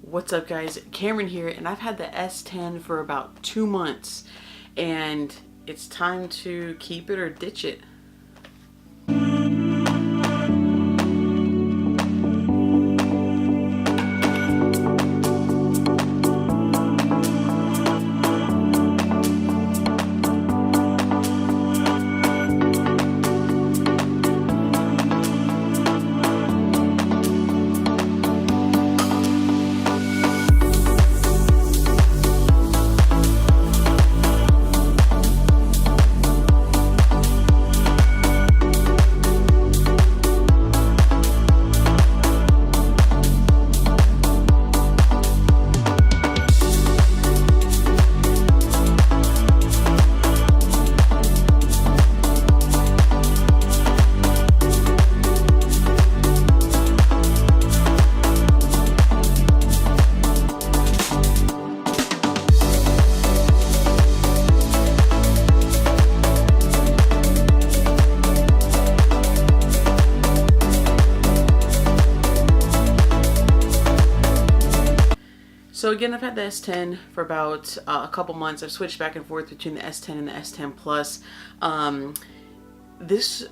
What's up guys, Cameron here, and I've had the S10 for about 2 months and it's time to keep it or ditch it. So again, I've had the S10 for about a couple months. I've switched back and forth between the S10 and the S10 Plus. This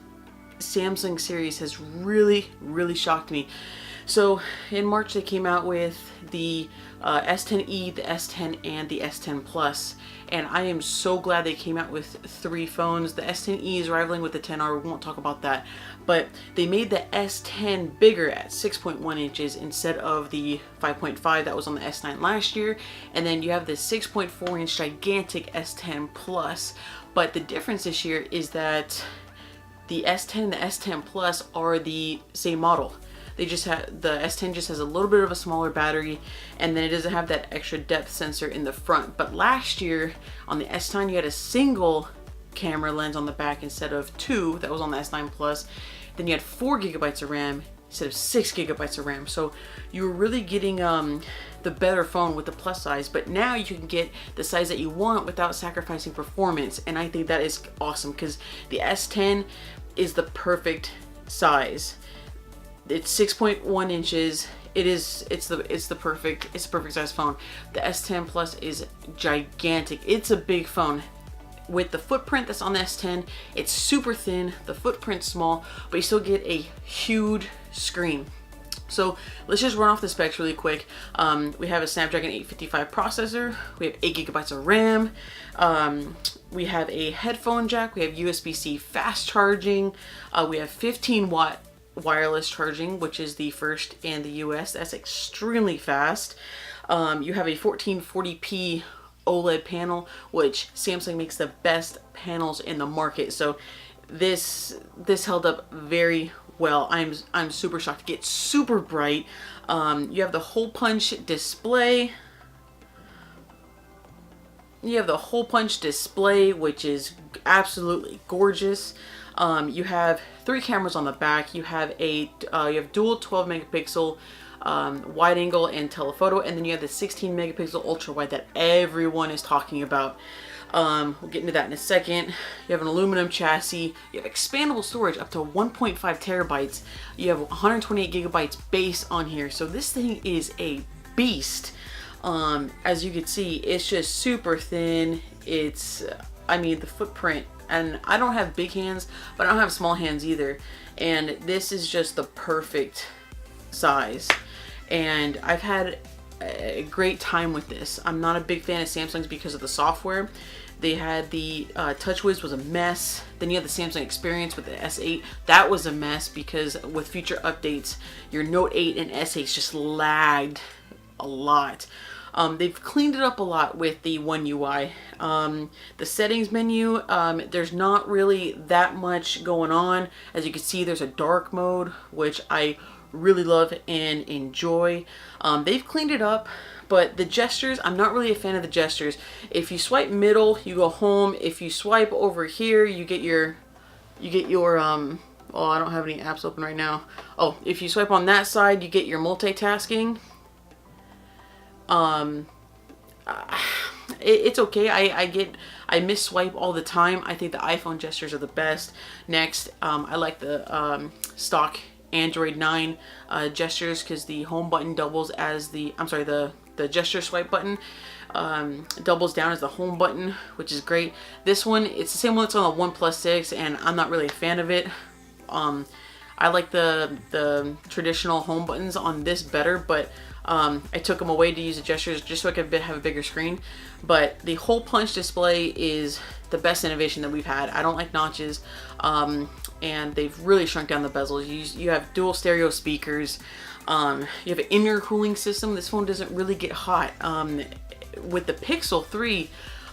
Samsung series has really shocked me. So in March they came out with the S10e, the S10, and the S10 Plus. And I am so glad they came out with 3 phones. The S10e is rivaling with the 10R, we won't talk about that. But they made the S10 bigger at 6.1 inches instead of the 5.5 that was on the S9 last year. And then you have the 6.4 inch gigantic S10 Plus. But the difference this year is that the S10 and the S10 Plus are the same model. They just have, the S10 just has a little bit of a smaller battery, and then it doesn't have that extra depth sensor in the front. But last year on the S9 you had a single camera lens on the back instead of 2 that was on the S9 Plus. Then you had 4 gigabytes of RAM instead of 6 gigabytes of RAM. So you were really getting the better phone with the plus size, but now you can get the size that you want without sacrificing performance. And I think that is awesome because the S10 is the perfect size. It's 6.1 inches. It's the perfect size phone. The S10 Plus is gigantic. It's a big phone. With the footprint that's on the S10, it's super thin, the footprint's small, but you still get a huge screen. So let's just run off the specs really quick. We have a Snapdragon 855 processor, we have 8 gigabytes of RAM, we have a headphone jack, we have USB-C fast charging, we have 15-watt wireless charging, which is the first in the US. That's extremely fast. You have a 1440p OLED panel, which Samsung makes the best panels in the market. So this held up very well. I'm super shocked. It gets super bright. You have the hole punch display. You have the hole punch display, which is absolutely gorgeous. You have 3 cameras on the back. You have dual 12 megapixel wide angle and telephoto, and then you have the 16 megapixel ultra wide that everyone is talking about. We'll get into that in a second. You have an aluminum chassis. You have expandable storage up to 1.5 terabytes. You have 128 gigabytes base on here. So this thing is a beast. As you can see, it's just super thin. It's, I mean, the footprint, and I don't have big hands, but I don't have small hands either. And this is just the perfect size. And I've had a great time with this. I'm not a big fan of Samsung's because of the software. They had the TouchWiz was a mess. Then you had the Samsung Experience with the S8. That was a mess because with future updates, your Note 8 and S8 just lagged a lot. They've cleaned it up a lot with the One UI. The settings menu, there's not really that much going on. As you can see, there's a dark mode, which I really love and enjoy. They've cleaned it up, but the gestures, I'm not really a fan of the gestures. If you swipe middle, you go home. If you swipe over here, you get your oh, I don't have any apps open right now. Oh, if you swipe on that side, you get your multitasking. It's okay. I miss swipe all the time. I think the iPhone gestures are the best. Next, I like the stock Android 9 gestures, because the home button doubles as the, I'm sorry, the gesture swipe button doubles down as the home button, which is great. This one, it's the same one that's on the OnePlus 6, and I'm not really a fan of it. I like the traditional home buttons on this better, but I took them away to use the gestures just so I could have a bigger screen. But the hole punch display is the best innovation that we've had. I don't like notches, and they've really shrunk down the bezels. You have dual stereo speakers. You have an intercooling system. This phone doesn't really get hot. With the Pixel 3,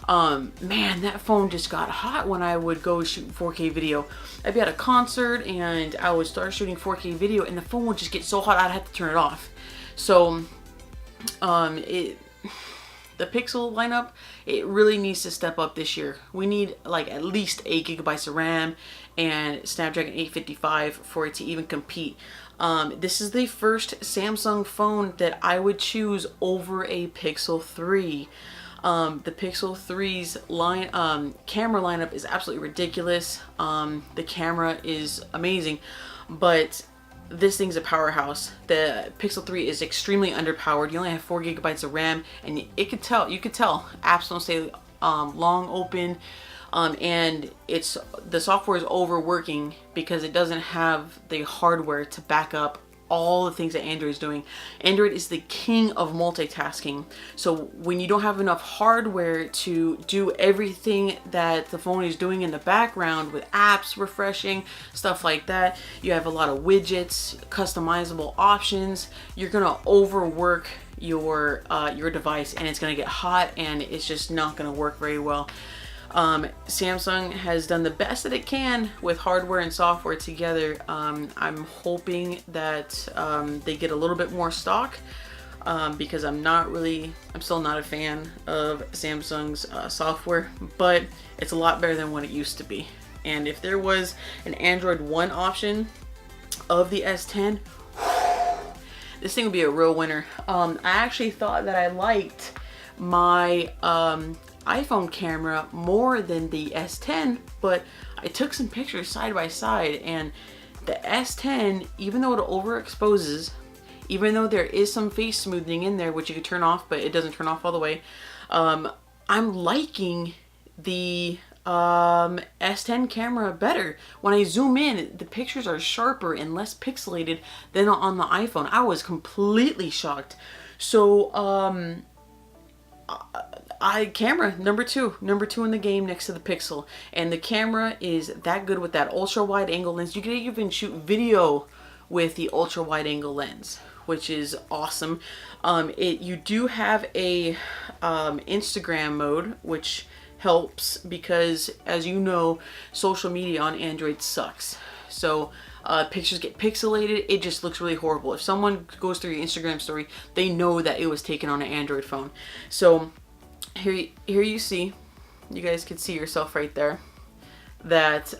man, that phone just got hot when I would go shoot 4K video. I'd be at a concert and I would start shooting 4K video, and the phone would just get so hot I'd have to turn it off. So the Pixel lineup, it really needs to step up this year. We need like at least 8 gigabytes of RAM and Snapdragon 855 for it to even compete. This is the first Samsung phone that I would choose over a Pixel 3. The Pixel 3's camera lineup is absolutely ridiculous. The camera is amazing, but this thing's a powerhouse. The Pixel 3 is extremely underpowered. You only have 4 gigabytes of RAM, and you could tell apps don't stay long open, and the software is overworking because it doesn't have the hardware to back up all the things that Android is doing. Android is the king of multitasking. So when you don't have enough hardware to do everything that the phone is doing in the background with apps refreshing, stuff like that, you have a lot of widgets, customizable options, you're gonna overwork your device, and it's gonna get hot, and it's just not gonna work very well. Samsung has done the best that it can with hardware and software together. I'm hoping that they get a little bit more stock, because I'm still not a fan of Samsung's software, but it's a lot better than what it used to be. And if there was an Android One option of the S10, this thing would be a real winner. I actually thought that I liked my iPhone camera more than the S10, but I took some pictures side by side, and the S10, even though it overexposes, even though there is some face smoothing in there, which you can turn off, but it doesn't turn off all the way, I'm liking the S10 camera better. When I zoom in, the pictures are sharper and less pixelated than on the iPhone. I was completely shocked. So camera number two in the game next to the Pixel, and the camera is that good with that ultra wide angle lens. You can even shoot video with the ultra wide angle lens, which is awesome. You do have a Instagram mode, which helps because, as you know, social media on Android sucks. So pictures get pixelated. It just looks really horrible. If someone goes through your Instagram story, they know that it was taken on an Android phone. So here you see, you guys can see yourself right there, that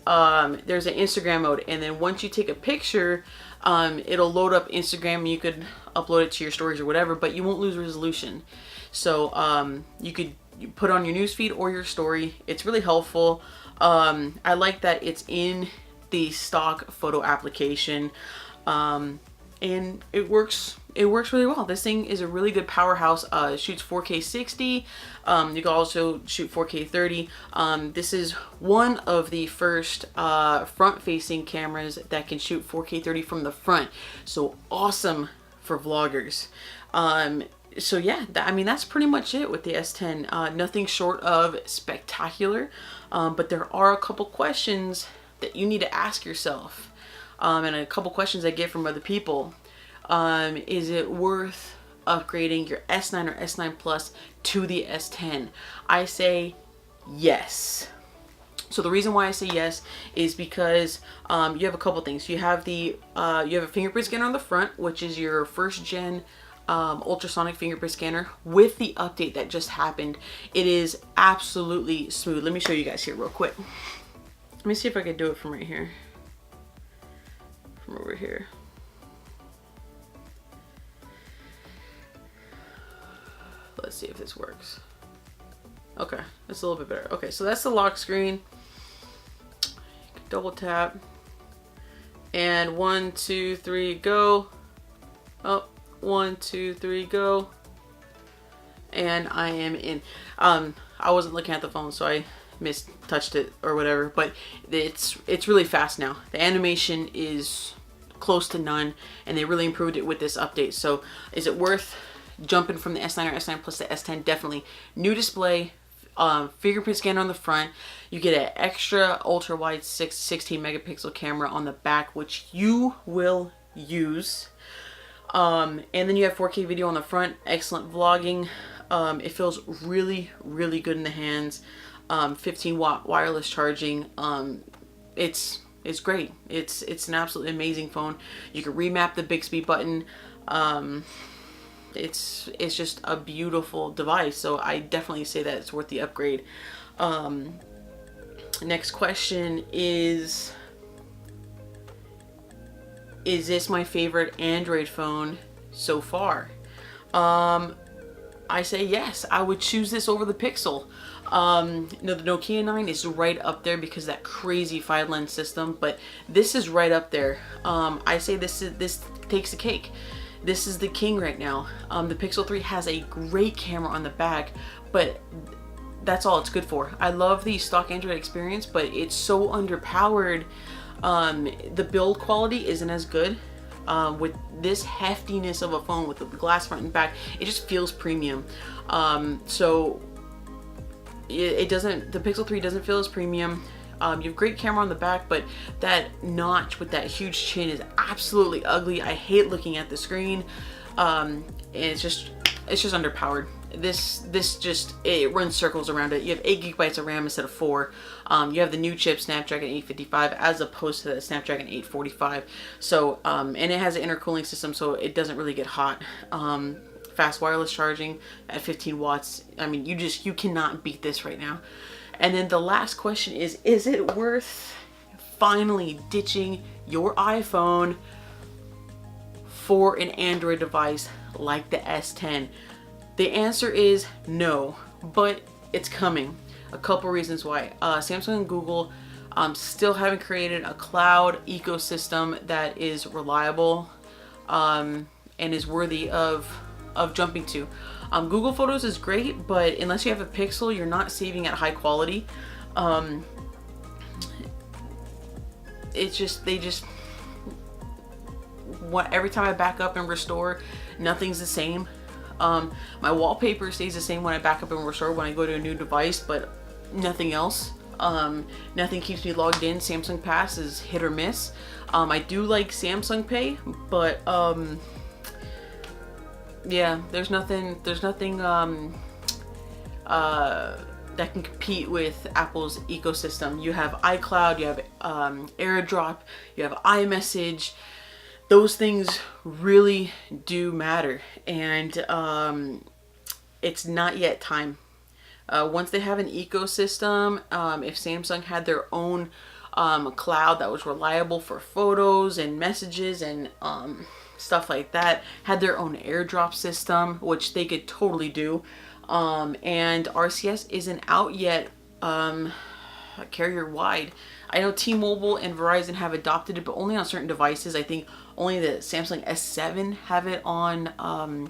there's an Instagram mode, and then once you take a picture, it'll load up Instagram. You could upload it to your stories or whatever, but you won't lose resolution. So you could put on your newsfeed or your story. It's really helpful. I like that it's in the stock photo application, and it works really well. This thing is a really good powerhouse. It shoots 4K 60. You can also shoot 4K 30. This is one of the first front-facing cameras that can shoot 4K 30 from the front. So awesome for vloggers. So yeah, that's pretty much it with the S10. Nothing short of spectacular, but there are a couple questions that you need to ask yourself, and a couple questions I get from other people. Is it worth upgrading your S9 or S9 Plus to the S10? I say yes. So the reason why I say yes is because you have a couple things. You have you have a fingerprint scanner on the front, which is your first gen ultrasonic fingerprint scanner. With the update that just happened, it is absolutely smooth. Let me show you guys here real quick. Let me see if I can do it from right here. From over here. Let's see if this works. Okay, that's a little bit better. Okay, so that's the lock screen. Double tap, And 1, 2, 3, go. Oh, 1, 2, 3, go. And I am in. I wasn't looking at the phone, so I touched it or whatever, but it's really fast now. The animation is close to none, and they really improved it with this update. So is it worth jumping from the S9 or S9 Plus to S10? Definitely. New display, fingerprint scanner on the front. You get an extra ultra wide 16 megapixel camera on the back, which you will use. And then you have 4K video on the front, excellent vlogging. It feels really, really good in the hands. 15-watt wireless charging. It's great. It's an absolutely amazing phone. You can remap the Bixby button. It's just a beautiful device. So I definitely say that it's worth the upgrade. Next question is this my favorite Android phone so far? I say yes. I would choose this over the Pixel. No, the Nokia 9 is right up there because of that crazy 5-lens system, but this is right up there. I say this takes the cake. This is the king right now. The Pixel 3 has a great camera on the back, but that's all it's good for. I love the stock Android experience, but it's so underpowered. The build quality isn't as good. With this heftiness of a phone with the glass front and back, it just feels premium. So it doesn't, the Pixel 3 doesn't feel as premium. You have great camera on the back, but that notch with that huge chin is absolutely ugly. I hate looking at the screen. And it's just underpowered. This just, it runs circles around it. You have 8 gigabytes of RAM instead of 4. You have the new chip Snapdragon 855 as opposed to the Snapdragon 845. So, and it has an intercooling system, so it doesn't really get hot. Fast wireless charging at 15 watts. I mean, you cannot beat this right now. And then the last question is it worth finally ditching your iPhone for an Android device like the S10? The answer is no, but it's coming. A couple reasons why. Samsung and Google still haven't created a cloud ecosystem that is reliable and is worthy of jumping to. Google Photos is great, but unless you have a Pixel, you're not saving at high quality. Every time I back up and restore, nothing's the same. My wallpaper stays the same when I back up and restore when I go to a new device, but nothing else. Nothing keeps me logged in. Samsung Pass is hit or miss. I do like Samsung Pay, but yeah, there's nothing that can compete with Apple's ecosystem. You have iCloud, you have AirDrop, you have iMessage. Those things really do matter, and it's not yet time. Once they have an ecosystem, if Samsung had their own cloud that was reliable for photos and messages and stuff like that, had their own AirDrop system, which they could totally do, and RCS isn't out yet carrier wide. I know T-Mobile and Verizon have adopted it, but only on certain devices. I think only the Samsung S7 have it on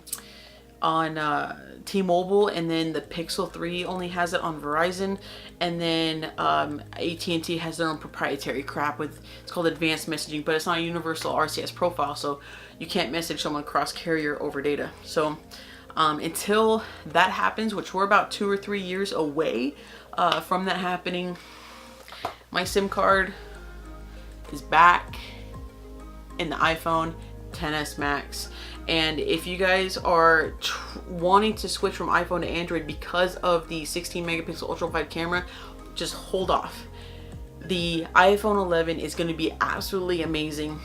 T-Mobile, and then the Pixel 3 only has it on Verizon, and then AT&T has their own proprietary crap with, it's called advanced messaging, but it's not a universal RCS profile, so you can't message someone cross carrier over data. So until that happens, which we're about 2 or 3 years away from that happening, my SIM card is back in the iPhone XS Max. And if you guys are wanting to switch from iPhone to Android because of the 16 megapixel ultra wide camera, just hold off. The iPhone 11 is going to be absolutely amazing.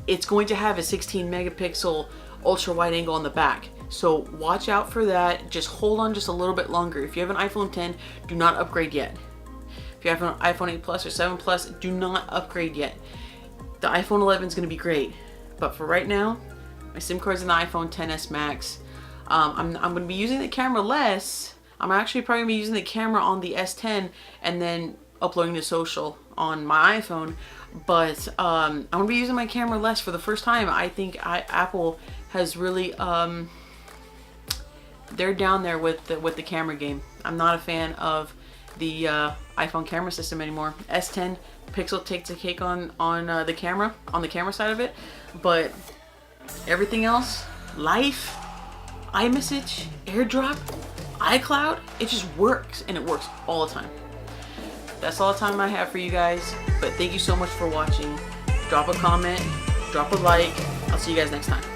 It's going to have a 16 megapixel ultra wide angle on the back, so watch out for that. Just hold on just a little bit longer. If you have an iPhone 10, do not upgrade yet. If you have an iPhone 8 Plus or 7 Plus, do not upgrade yet. The iPhone 11 is going to be great, but for right now, my SIM card's in the iPhone XS Max. I'm going to be using the camera less. I'm actually probably going to be using the camera on the S10 and then uploading to social on my iPhone. But I'm gonna be using my camera less for the first time. I think Apple has really they're down there with the camera game. I'm not a fan of the iPhone camera system anymore. S10 Pixel takes a cake on the camera side of it, but everything else, Life, iMessage, AirDrop, iCloud, it just works, and it works all the time. That's all the time I have for you guys, but thank you so much for watching. Drop a comment, drop a like. I'll see you guys next time.